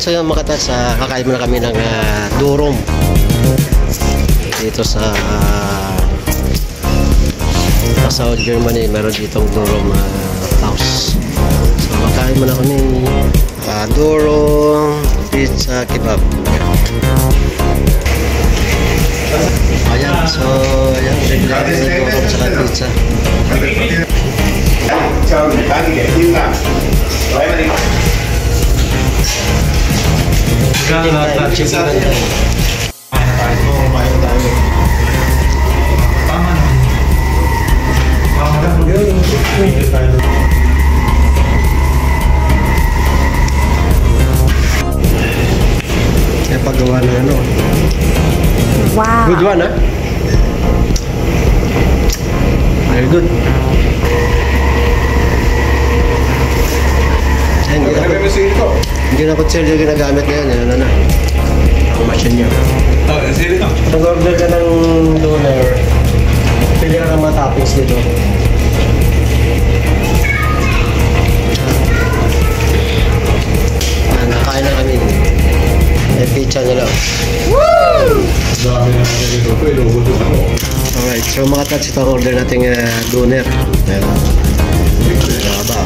tats, mga tats, kakain muna kami ng durum dito sa South Germany. Meron ditong durum house. So kakain muna kami durum pizza kebab. Ayan, so ayan, regular na durum sa pizza. Kaya paggawa ng ano. Wow. Good one, ha? Very good. Hindi na kutsilyo ginagamit ngayon. Ano na? Ang machine niya. Nag-order ka ng doner. Pili ka ng mga toppings dito. Nakain na kami. May pizza nila. Woo! Alright, so mga tats, ito order natin doner. Ayan. Ba?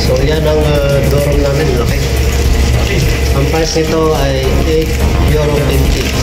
So yan ang dorong namin, laki. Ang price nito ay €8.20.